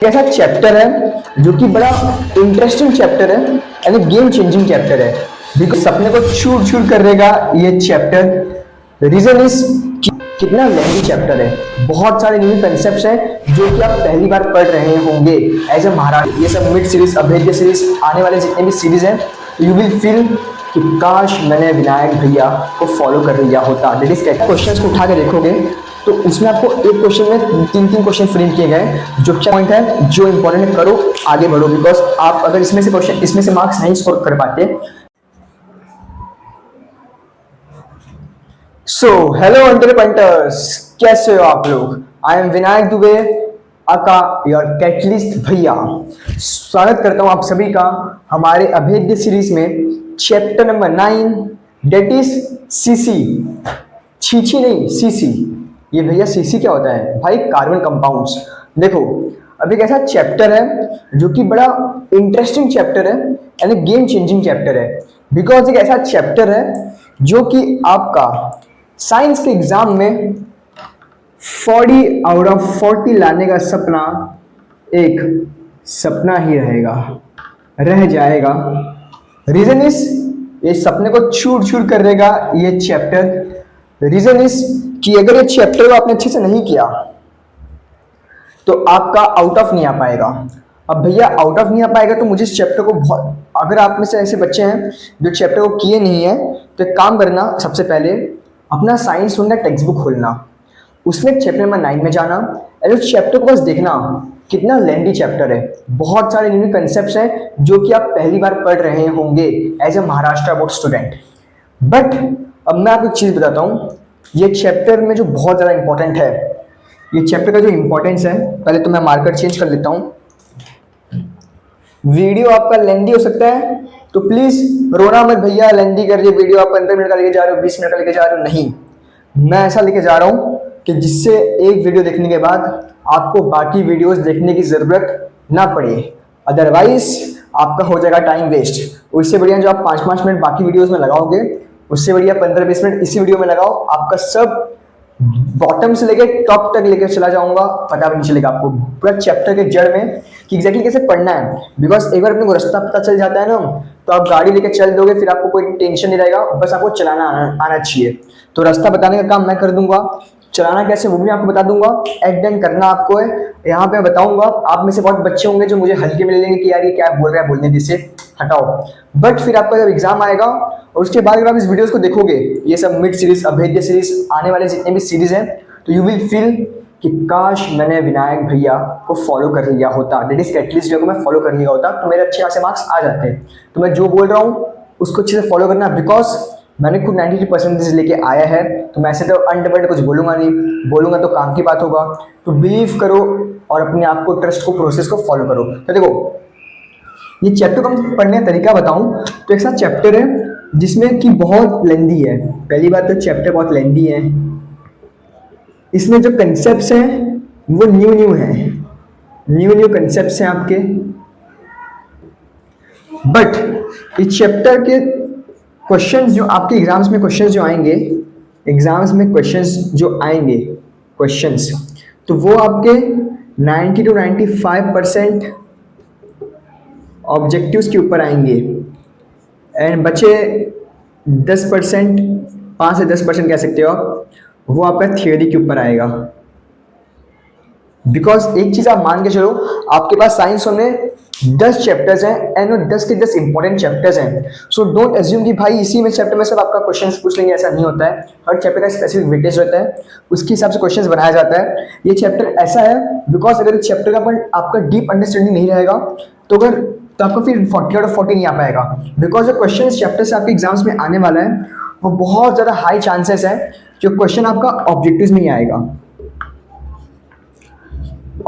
ऐसा चैप्टर है जो कि बड़ा इंटरेस्टिंग चैप्टर है एंड गेम चेंजिंग चैप्टर है बिकॉज सपने को चूर चूर कर देगा ये चैप्टर। रीजन इज कितना लेंथी चैप्टर है, बहुत सारे न्यू कंसेप्ट्स हैं जो कि आप पहली बार पढ़ रहे होंगे एज ए महाराज। ये सब मिड सीरीज, अभेद्य सीरीज, आने वाले जितने भी सीरीज हैं यू विल फील कि काश मैंने विनायक भैया को फॉलो कर लिया होता। दैट इज क्वेश्चंस को उठा के देखोगे तो उसमें आपको एक क्वेश्चन में तीन क्वेश्चन फ्रेम किए गए जो पॉइंट है जो इंपॉर्टेंट है, करो आगे बढ़ो। बिकॉज आप अगर इसमें से मार्क्स नहीं स्कोर कर पाते। सो हेलो एंटरप्रेन्योर्स, कैसे हो आप लोग? आई एम विनायक दुबे आका योर कैटलिस्ट भैया। स्वागत करता हूं आप सभी का हमारे अभेद्य सीरीज में chapter number 9 that is CC. छीछी नहीं, सीसी। ये भैया सीसी क्या होता है भाई? Carbon compounds. देखो अब एक ऐसा चैप्टर है जो कि बड़ा इंटरेस्टिंग चैप्टर है एंड गेम चेंजिंग चैप्टर है बिकॉज एक ऐसा चैप्टर है जो कि आपका साइंस के एग्जाम में 40 आउट ऑफ 40 लाने का सपना एक सपना ही रह जाएगा। रीजन इज ये सपने को चूर चूर कर देगा ये चैप्टर। रीजन इज कि अगर ये चैप्टर को आपने अच्छे से नहीं किया तो आपका आउट ऑफ नहीं आ पाएगा। अब भैया आउट ऑफ नहीं आ पाएगा तो मुझे इस चैप्टर को बहुत, अगर आप में से ऐसे बच्चे हैं जो चैप्टर को किए नहीं है तो एक काम करना, सबसे पहले अपना साइंस का टेक्स्ट बुक खोलना, उसमें चैप्टर नंबर 9 में जाना और उस चैप्टर को बस देखना कितना लेंथी चैप्टर है। बहुत सारे न्यू कंसेप्ट्स हैं जो कि आप पहली बार पढ़ रहे होंगे as a Maharashtra board student. But अब मैं आपको एक चीज़ बताता हूँ, ये चैप्टर में जो बहुत ज़्यादा इंपॉर्टेंट है, ये चैप्टर का जो इंपॉर्टेंस है, पहले तो मैं मार्कर चेंज कर लेता हूँ। वीडियो आपका लेंदी हो सकता है तो प्लीज रोना मत भैया, लेंदी कर रही वीडियो, आप 15 मिनट का लेके जा रहे हो, 20 मिनट का लेके जा रहे हो, नहीं। मैं ऐसा लेके जा रहा हूँ कि जिससे एक वीडियो देखने के बाद आपको बाकी वीडियोस देखने की जरूरत ना पड़े, अदरवाइज आपका हो जाएगा टाइम वेस्ट। उससे बढ़िया जो आप 5-5 मिनट बाकी वीडियोस में लगाओगे, उससे बढ़िया 15-20 मिनट इसी वीडियो में लगाओ, आपका सब बॉटम से लेके टॉप तक लेकर चला जाऊंगा, पता भी नहीं चलेगा आपको पूरा चैप्टर के जड़ में कि एग्जैक्टली कैसे पढ़ना है। बिकॉज एक बार अपने को रास्ता पता चल जाता है ना तो आप गाड़ी लेके चल दोगे, फिर आपको कोई टेंशन नहीं रहेगा, बस आपको चलाना आना चाहिए। तो रास्ता बताने का काम मैं कर दूंगा, चलाना कैसे वो भी आपको बता दूंगा, एक्ट करना आपको है। यहाँ पे बताऊंगा, आप में से बहुत बच्चे होंगे जो मुझे हल्के में ले लेंगे कि यार ये क्या बोल रहा है, बोलने जिससे हटाओ। बट फिर आपका जब एग्जाम आएगा और उसके बाद अगर आप इस वीडियोस को देखोगे, ये सब मिड सीरीज, अभेद्य सीरीज, आने वाले जितने भी सीरीज हैं, तो यू विल फील कि काश मैंने विनायक भैया को फॉलो कर लिया होता, दैट इज कैटलिस्ट भैया को मैं फॉलो कर लिया होता तो मेरे अच्छे खासे मार्क्स आ जाते। तो मैं जो बोल रहा हूँ उसको अच्छे से फॉलो करना, बिकॉज मैंने खुद 93% लेके आया है। तो मैं ऐसे तो अनडबल्ड कुछ बोलूंगा नहीं, बोलूंगा तो काम की बात होगा। तो बिलीव करो और अपने आप को, ट्रस्ट को, प्रोसेस को फॉलो करो। तो देखो ये चैप्टर को हम पढ़ने का तरीका बताऊं तो एक साथ चैप्टर है जिसमें कि बहुत लेंदी है। पहली बात तो चैप्टर बहुत लेंदी है, इसमें जो कंसेप्ट्स हैं वो न्यू हैं, न्यू कंसेप्ट्स हैं आपके। बट इस चैप्टर के क्वेश्चंस जो आपके एग्जाम्स में क्वेश्चंस जो आएंगे, क्वेश्चंस तो वो आपके 90 to 95% ऑब्जेक्टिव्स के ऊपर आएंगे एंड बचे 10%, 5 से 10% कह सकते हो आप, वो आपका थियोरी के ऊपर आएगा। बिकॉज एक चीज आप मान के चलो, आपके पास साइंस में 10 चैप्टर्स हैं एंड 10 के 10 इंपॉर्टेंट चैप्टर्स हैं। सो डोंट एज्यूम कि भाई इसी में चैप्टर में सब आपका क्वेश्चंस पूछ लेंगे, ऐसा नहीं होता है। हर चैप्टर का स्पेसिफिक वेटेज होता है, उसके हिसाब से क्वेश्चंस बनाया जाता है। ये चैप्टर ऐसा है बिकॉज अगर इस चैप्टर का आपका डीप अंडरस्टैंडिंग नहीं रहेगा तो आपको फिर 40 आउट ऑफ 40 नहीं आ पाएगा। बिकॉज जो क्वेश्चन इस चैप्टर से आपके एग्जाम्स में आने वाला है वो बहुत ज़्यादा हाई चांसेस है जो क्वेश्चन आपका ऑब्जेक्टिव्स में ही आएगा।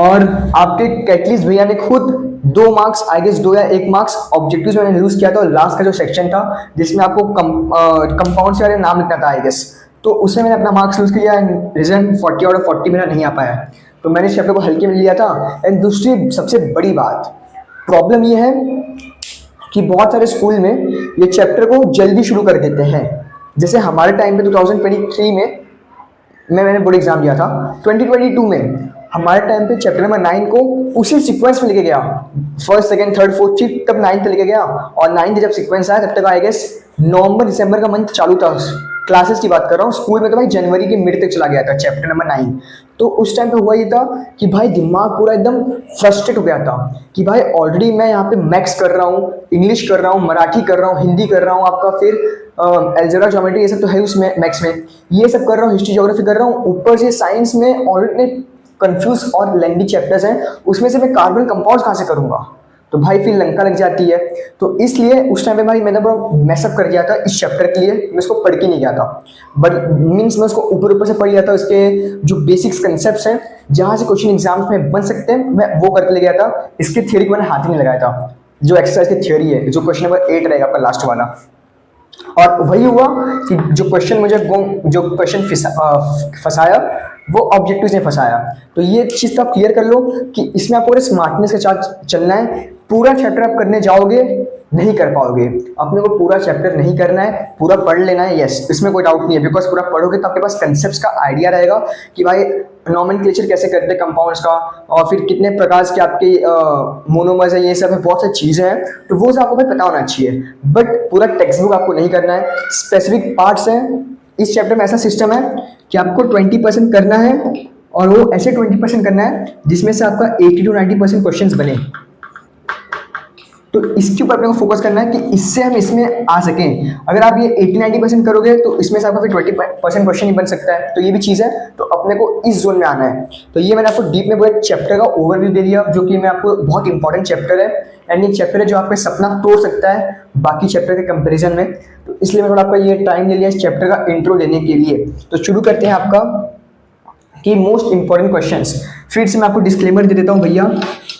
और आपके कैटलिस्ट भैया ने खुद 2 मार्क्स, आई गेस 2 या 1 मार्क्स ऑब्जेक्टिव्स मैंने यूज किया था, और लास्ट का जो सेक्शन था जिसमें आपको कंपाउंड से नाम लिखना था आई गेस, तो उसमें मैंने अपना मार्क्स यूज किया। रीजन 40 आउट ऑफ 40 मेरा नहीं आ पाया, तो मैंने इस चैप्टर को हल्के में लिया था। एंड दूसरी सबसे बड़ी बात, प्रॉब्लम ये है कि बहुत सारे स्कूल में ये चैप्टर को जल्दी शुरू कर देते हैं। जैसे हमारे टाइम पे 2023 में मैंने बोर्ड एग्जाम दिया था, 2022 में हमारे टाइम पे चैप्टर नंबर 9 को उसी सीक्वेंस में लेके गया, first second third fourth fifth, तब 9th लेके गया। और 9th जब सीक्वेंस आया तब तक आई गेस नवंबर दिसंबर का मंथ चालू था। क्लासेस की बात कर रहा हूँ, स्कूल में तो भाई जनवरी के मिड तक चला गया था चैप्टर नंबर 9। तो उस टाइम पे हुआ ये था कि भाई दिमाग पूरा एकदम फ्रस्ट्रेट हो गया था कि भाई ऑलरेडी मैं यहाँ पे मैथ्स कर रहा हूँ, इंग्लिश कर रहा हूँ, मराठी कर रहा हूँ, हिंदी कर रहा हूँ, आपका फिर अलजेब्रा ज्योमेट्री ये सब तो है उसमें मैथ्स में, ये सब कर रहा हूँ, हिस्ट्री ज्योग्राफी कर रहा हूँ, ऊपर से साइंस में ऑलरेडी कंफ्यूज और लेंदी चैप्टर्स हैं, उसमें से मैं कार्बन कंपाउंड्स कहाँ से करूँगा, तो भाई फिर लंका लग जाती है। तो इसलिए उस टाइम पे भाई मैंने बड़ा मैसअप कर दिया था इस चैप्टर के लिए, मैं इसको पढ़ के नहीं गया था, बट मीन्स मैं उसको ऊपर ऊपर से पढ़ लिया था, उसके जो बेसिक्स कंसेप्ट हैं जहाँ से क्वेश्चन एग्जाम्स में बन सकते हैं मैं वो करके ले गया था। इसकी थ्योरी को मैंने हाथ ही नहीं लगाया था, जो एक्सरसाइज की थ्योरी है, जो क्वेश्चन नंबर 8 रहेगा आपका लास्ट वाला। और वही हुआ कि जो क्वेश्चन मुझे जो क्वेश्चन फंसाया वो ऑब्जेक्टिव्स ने फंसाया। तो ये चीज़ तो आप क्लियर कर लो कि इसमें आपको स्मार्टनेस के साथ चलना है। पूरा चैप्टर आप करने जाओगे नहीं कर पाओगे, अपने को पूरा चैप्टर नहीं करना है, पूरा पढ़ लेना है, यस इसमें कोई डाउट नहीं है, बिकॉज पूरा पढ़ोगे तो आपके पास कंसेप्ट्स का आइडिया रहेगा कि भाई नॉमेनक्लेचर कैसे करते हैं कंपाउंड्स का, और फिर कितने प्रकार के आपके मोनोमर्स है, ये सब है, बहुत सारी चीज़ें हैं, तो वो सब आपको भाई पता होना चाहिए। बट पूरा टेक्स्ट बुक आपको नहीं करना है, स्पेसिफिक पार्ट्स हैं। इस चैप्टर में ऐसा सिस्टम है कि आपको 20% करना है, और वो ऐसे 20% करना है जिसमें से आपका 80 to 90% क्वेश्चन बने। तो इसके ऊपर अपने को फोकस करना है कि इससे हम इसमें आ सकें। अगर आप ये 80-90% करोगे तो इसमें से आपका फिर 20% क्वेश्चन ही बन सकता है, तो ये भी चीज़ है, तो अपने को इस जोन में आना है। तो ये मैंने आपको डीप में पूरे चैप्टर का ओवरव्यू दे दिया, जो कि मैं आपको बहुत इंपॉर्टेंट चैप्टर है, एंड ये चैप्टर है जो आपका सपना तोड़ सकता है बाकी चैप्टर के कंपेरिजन में। तो इसलिए मैं थोड़ा आपका ये टाइम ले लिया इस चैप्टर का इंट्रो देने के लिए। तो शुरू करते हैं आपका कि मोस्ट इंपॉर्टेंट क्वेश्चंस। फिर से मैं आपको डिस्क्लेमर दे देता हूँ भैया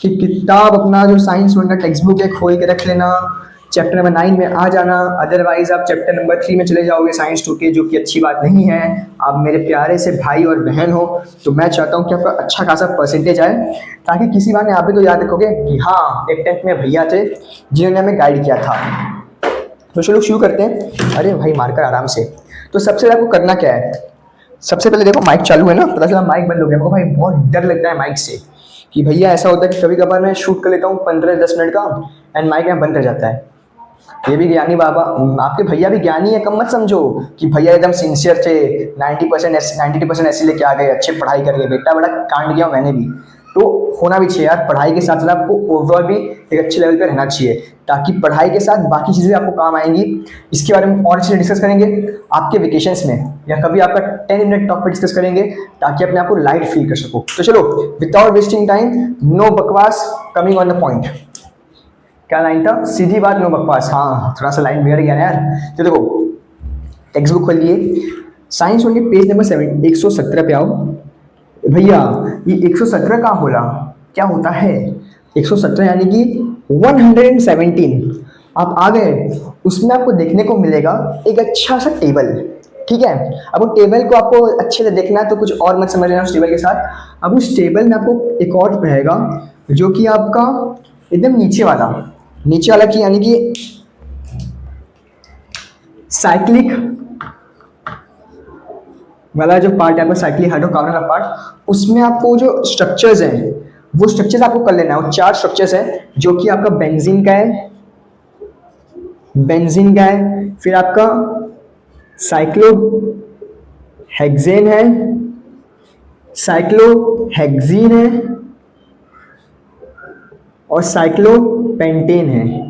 कि किताब अपना जो साइंस वन का टेक्स्ट बुक है खोल के रख लेना, चैप्टर नंबर 9 में आ जाना, अदरवाइज आप चैप्टर नंबर 3 में चले जाओगे साइंस 2 के, जो कि अच्छी बात नहीं है। आप मेरे प्यारे से भाई और बहन हो, तो मैं चाहता हूँ कि आपका अच्छा खासा परसेंटेज आए, ताकि किसी बार आप भी तो याद रखोगे कि हाँ एक 10th में भैया थे जिन्होंने हमें गाइड किया था। तो चलो शुरू करते हैं। अरे भाई मारकर आराम से। तो सबसे पहले आपको करना क्या है, सबसे पहले देखो माइक चालू है ना, पता चला माइक बंद हो गया, भाई बहुत डर लगता है माइक से, कि भैया ऐसा होता है कि कभी कभार मैं शूट कर लेता हूँ 15-10 मिनट का एंड माइक में बंद रह जाता है। ये भी ज्ञानी बाबा, आपके भैया भी ज्ञानी है, कम मत समझो कि भैया एकदम सिंसियर थे, 90% ऐसे लेके आ गए, अच्छे पढ़ाई कर गए। बेटा बड़ा कांड किया मैंने भी, तो होना भी चाहिए यार, पढ़ाई के साथ साथ आपको ओवरऑल भी एक अच्छे लेवल पे रहना चाहिए, ताकि पढ़ाई के साथ बाकी चीज़ें आपको काम आएंगी। इसके बारे में और चीज़ें डिस्कस करेंगे आपके वेकेशंस में, या कभी आपका 10 मिनट टॉक पे डिस्कस करेंगे, ताकि अपने आप को लाइट फील कर सको। तो चलो विदाउट वेस्टिंग टाइम, नो बकवास, कमिंग ऑन द पॉइंट। क्या लाइन था, सीधी बात नो बकवास। हाँ थोड़ा सा लाइन बिगड़ गया ना यार। तो देखो टेक्स्ट बुक खोलिए, साइंस वन के पेज नंबर 117 पे आओ। भैया ये 117 कहाँ बोला, क्या होता है 117 यानी कि 117, आप आ गए। उसमें आपको देखने को मिलेगा एक अच्छा सा टेबल, ठीक है। अब वो टेबल को आपको अच्छे से देखना है, तो कुछ और मत समझ लेना उस टेबल के साथ। अब उस टेबल में आपको एक और रहेगा जो कि आपका एकदम नीचे वाला की यानी कि साइक्लिक वाला जो पार्ट है आपका, साइक्लिक हाइड्रोकार्बन का पार्ट, उसमें आपको जो स्ट्रक्चर्स हैं वो स्ट्रक्चर्स आपको कर लेना है। वो 4 स्ट्रक्चर्स हैं, जो कि आपका बेंजीन का है, फिर आपका साइक्लोहेक्सेन है, और साइक्लोपेंटेन है।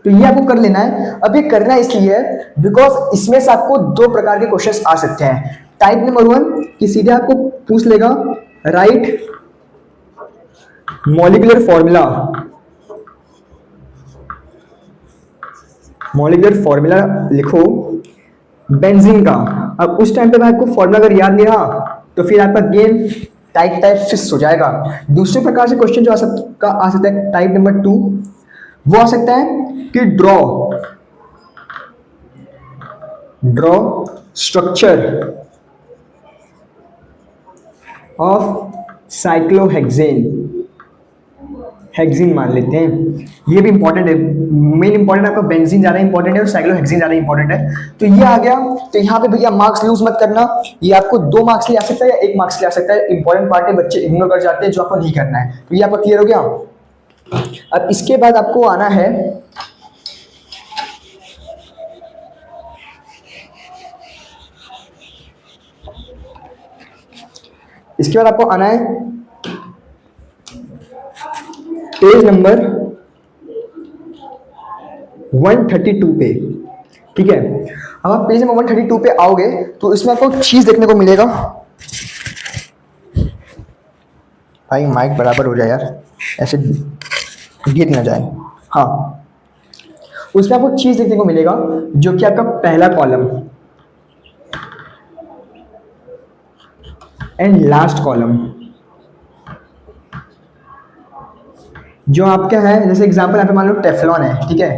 तो ये आपको कर लेना है। अब ये करना इसलिए है बिकॉज इसमें से आपको 2 प्रकार के क्वेश्चंस आ सकते हैं। टाइप नंबर 1 कि सीधे आपको पूछ लेगा राइट मॉलिक्यूलर फॉर्मूला लिखो बेंजीन का। अब उस टाइम पे मैं आपको फॉर्मूला अगर याद नहीं रहा तो फिर आपका गेम टाइप फिक्स हो जाएगा। दूसरे प्रकार से क्वेश्चन जो आ सकता है टाइप नंबर 2, वो आ सकता है कि draw structure of cyclohexane hexyne मान लेते हैं, ये भी इंपॉर्टेंट है। मेन इंपॉर्टेंट आपका बेंजीन ज़्यादा इंपॉर्टेंट है और साइक्लोहेक्सिन ज़्यादा इंपॉर्टेंट है। तो ये आ गया। तो यहाँ पे भैया मार्क्स लूज मत करना, ये आपको 2 मार्क्स ले आ सकता है या 1 मार्क्स ले आ सकता है। इंपॉर्टेंट पार्ट है, बच्चे इग्नोर कर जाते हैं जो आपको नहीं करना है। तो ये आपका क्लियर हो गया। अब इसके बाद आपको आना है पेज नंबर 132 पे। ठीक है, अब आप पेज नंबर 132 पे आओगे तो इसमें आपको एक चीज देखने को मिलेगा। भाई माइक बराबर हो जाए यार, ऐसे गिर ना जाए। हाँ, उसमें आपको चीज देखने को मिलेगा जो कि आपका पहला कॉलम एंड लास्ट कॉलम जो आपका है। जैसे एग्जांपल यहाँ पे मान लो टेफ्लॉन है, ठीक है,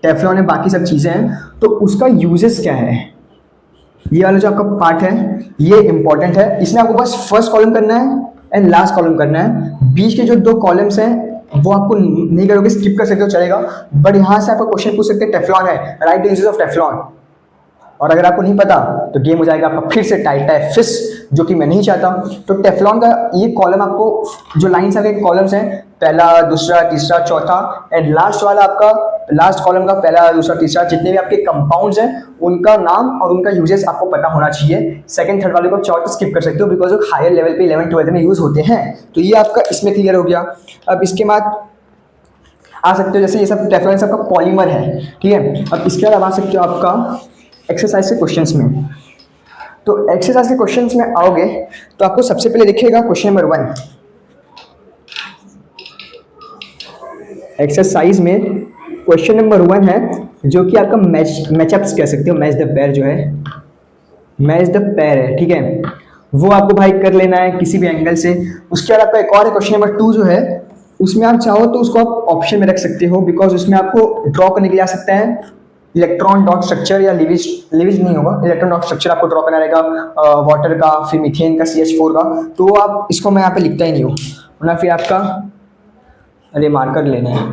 टेफ्लॉन है, बाकी सब चीज़ें हैं, तो उसका यूजेस क्या है। ये वाला जो आपका पार्ट है ये इंपॉर्टेंट है, इसमें आपको बस फर्स्ट कॉलम करना है एंड लास्ट कॉलम करना है। बीच के जो 2 कॉलम्स हैं वो आपको नहीं करोगे, स्किप कर सकते हो, चलेगा। बट यहाँ से आपको क्वेश्चन पूछ सकते हैं टेफ्लॉन है, right the uses of Teflon. और अगर आपको नहीं पता तो गेम हो जाएगा आपका फिर से टाइट है फिश, जो कि मैं नहीं चाहता। तो टेफ्लॉन का ये कॉलम आपको जो लाइन्स आगे कॉलम्स हैं, पहला, दूसरा, तीसरा, चौथा एंड लास्ट वाला आपका लास्ट कॉलम का पहला, दूसरा, तीसरा, जितने भी आपके कंपाउंड्स हैं उनका नाम और उनका यूजेस आपको पता होना चाहिए। सेकंड थर्ड वाले को चौथा स्किप कर सकते हो बिकॉज वो हायर लेवल पे 11th 12th में यूज होते हैं। तो ये आपका इसमें क्लियर हो गया। अब इसके बाद आ सकते हो, जैसे ये सब टेफ्लॉन सबका पॉलीमर है, ठीक है। अब इसके बाद आ सकते हो आपका एक्सरसाइज के क्वेश्चंस में। तो एक्सरसाइज के क्वेश्चंस में आओगे तो आपको सबसे पहले दिखेगा क्वेश्चन नंबर 1। एक्सरसाइज में क्वेश्चन नंबर 1 है जो कि आपका मैचअप्स कह सकते हो, मैच द पेयर जो है, मैच द पेयर है, ठीक है। वो आपको भाई कर लेना है किसी भी एंगल से। उसके बाद आपका एक और है क्वेश्चन नंबर 2 जो है, उसमें आप चाहो तो उसको आप ऑप्शन में रख सकते हो बिकॉज उसमें आपको ड्रॉ करने के लिए आ सकता है इलेक्ट्रॉन डॉट स्ट्रक्चर या लिविज नहीं होगा, इलेक्ट्रॉन डॉट स्ट्रक्चर आपको ड्रॉ करना रहेगा वाटर का, फिर मीथेन का, CH4 का। तो आप इसको मैं यहाँ पे लिखता ही नहीं हूँ, वरना फिर आपका अरे मार्कर लेना है।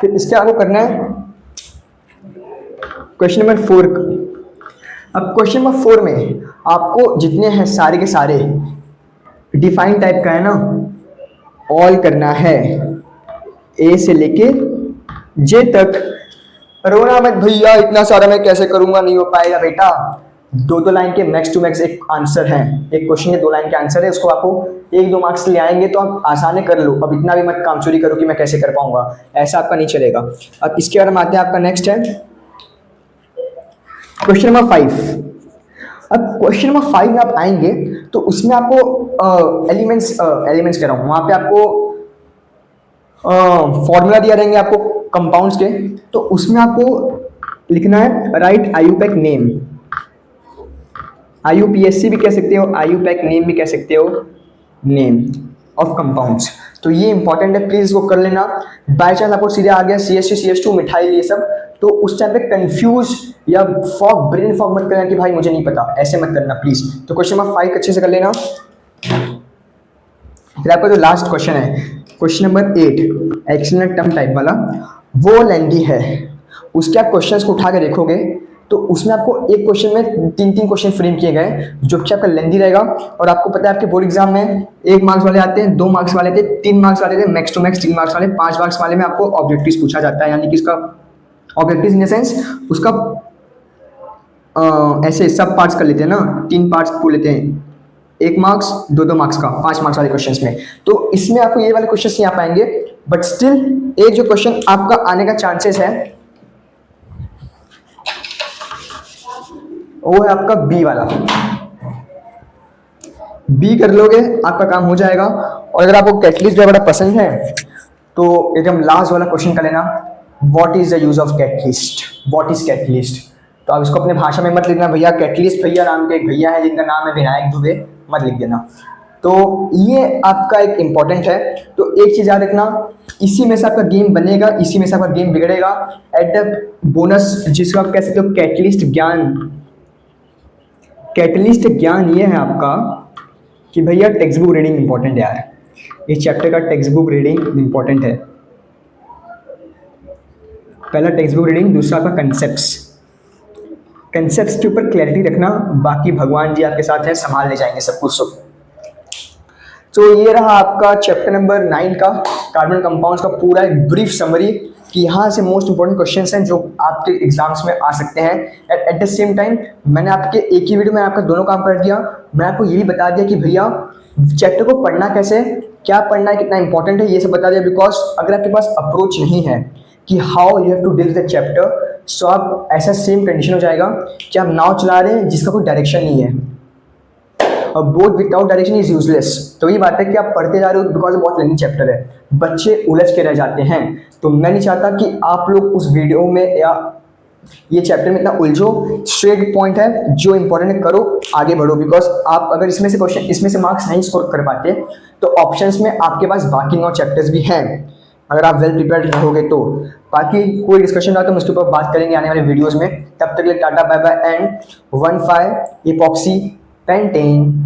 फिर इसके आगे करना है क्वेश्चन नंबर 4। अब क्वेश्चन नंबर 4 में आपको जितने हैं सारे के सारे डिफाइन टाइप का है ना, ऑल करना है, ए से लेके जे तक। रोना मत भैया, इतना सारा मैं कैसे करूंगा, नहीं हो पाएगा बेटा। 2 लाइन के मैक्स टू मैक्स एक आंसर है, एक क्वेश्चन के 2 लाइन के आंसर है, उसको आपको 1-2 मार्क्स ले आएंगे तो आप आसानी कर लो। अब इतना भी मत काम चोरी करो कि मैं कैसे कर पाऊंगा, ऐसा आपका नहीं चलेगा। अब इसके बारे में आते हैं, आपका नेक्स्ट है क्वेश्चन नंबर 5। अब क्वेश्चन नंबर 5 में आप आएंगे तो उसमें आपको एलिमेंट्स कह रहा हूँ, वहां पे आपको फॉर्मूला दिया रहेंगे आपको कंपाउंड्स के। तो उसमें आपको लिखना है राइट IUPAC नेम, IUPAC भी कह सकते हो, IUPAC नेम भी कह सकते हो, नेम ऑफ कंपाउंड्स। तो ये इंपॉर्टेंट है, प्लीज इसको कर लेना। बाय चांस आपको सीधे आ गया CH3 CH2 मिठाई ये सब, तो उस टाइम पे कंफ्यूज या फॉग, ब्रेन फॉग मत करना कि भाई मुझे नहीं पता, ऐसे मत करना प्लीज। तो क्वेश्चन नंबर 5 अच्छे से कर लेना। फिर आपका जो लास्ट क्वेश्चन है question number 8 external term type वाला, वो लेंदी है। उसके आप क्वेश्चंस को उठा के देखोगे तो उसमें आपको एक क्वेश्चन में 3-3 क्वेश्चन फ्रेम किए गए जो कि आपका लेंदी रहेगा। और आपको पता है आपके बोर्ड एग्जाम में 1 मार्क्स वाले आते हैं, 2 मार्क्स वाले थे, 3 मार्क्स वाले थे, मैक्स टू मैक्स 3 मार्क्स वाले, 5 मार्क्स वाले में आपको ऑब्जेक्टिव्स पूछा जाता है। यानी कि इसका ऑब्जेक्टिव इन द सेंस उसका ऐसे सब पार्ट्स कर लेते हैं ना, 3 पार्ट्स पूछ लेते हैं, 1 मार्क्स 2-2 मार्क्स का 5 मार्क्स वाले क्वेश्चंस में। तो इसमें आपको ये वाले क्वेश्चंस नहीं आ पाएंगे, बट स्टिल एक जो क्वेश्चन आपका आने का चांसेस है वो है आपका बी वाला। बी कर लोगे आपका काम हो जाएगा। और अगर आपको कैटलिस्ट बड़ा पसंद है तो एकदम लास्ट वाला क्वेश्चन कर लेना, what is the use of catalyst, what is catalyst. तो आप इसको अपने भाषा में मत लिखना भैया, कैटलिस्ट भैया नाम के एक भैया है जिनका नाम है विनायक दुबे, मत लिख देना। तो ये आपका एक इंपॉर्टेंट है। तो एक चीज याद रखना, इसी में से आपका गेम बनेगा, इसी में से आपका गेम बिगड़ेगा। एट द बोनस जिसको आप कह सकते हो कैटलिस्ट ज्ञान, कैटलिस्ट ज्ञान ये है आपका कि भैया टेक्स्ट बुक रीडिंग इंपॉर्टेंट है यार। इस चैप्टर का टेक्स्ट बुक रीडिंग इंपॉर्टेंट है। पहला टेक्स्ट बुक रीडिंग, दूसरा आपका कंसेप्ट्स। कंसेप्ट्स के ऊपर क्लैरिटी रखना, बाकी भगवान जी आपके साथ हैं, संभाल ले जाएंगे सब कुछ। तो ये रहा आपका चैप्टर नंबर 9 का कार्बन कंपाउंड्स का पूरा एक ब्रीफ समरी कि यहाँ से मोस्ट इंपॉर्टेंट क्वेश्चंस हैं जो आपके एग्जाम्स में आ सकते हैं। एट द सेम टाइम मैंने आपके एक ही वीडियो में आपका दोनों काम कर दिया। मैं आपको ये भी बता दिया कि भैया चैप्टर को पढ़ना कैसे, क्या पढ़ना है, कितना इंपॉर्टेंट है, ये सब बता दिया। बिकॉज अगर आपके पास अप्रोच नहीं है कि how you have to deal the chapter, so आप ऐसा सेम कंडीशन हो जाएगा कि आप नाव चला रहे हैं जिसका कोई डायरेक्शन नहीं है, और both without direction is useless. तो ये बात है कि आप पढ़ते जा रहे हो बिकॉज बहुत लेंथी चैप्टर है, बच्चे उलझ के रह जाते हैं। तो मैं नहीं चाहता कि आप लोग उस वीडियो में या ये चैप्टर में इतना उलझो। स्ट्रेट पॉइंट है, जो इंपॉर्टेंट है करो, आगे बढ़ो। बिकॉज आप अगर इसमें से क्वेश्चन, इसमें से मार्क्स नहीं स्कोर कर पाते तो ऑप्शंस में आपके पास बाकी 9 चैप्टर्स भी हैं, अगर आप वेल प्रिपेयर्ड रहोगे तो। बाकी कोई डिस्कशन रहा तो हम उसके ऊपर बात करेंगे आने वाले वीडियोज़ में। तब तक के लिए tata bye bye and 1,5 epoxy pentane.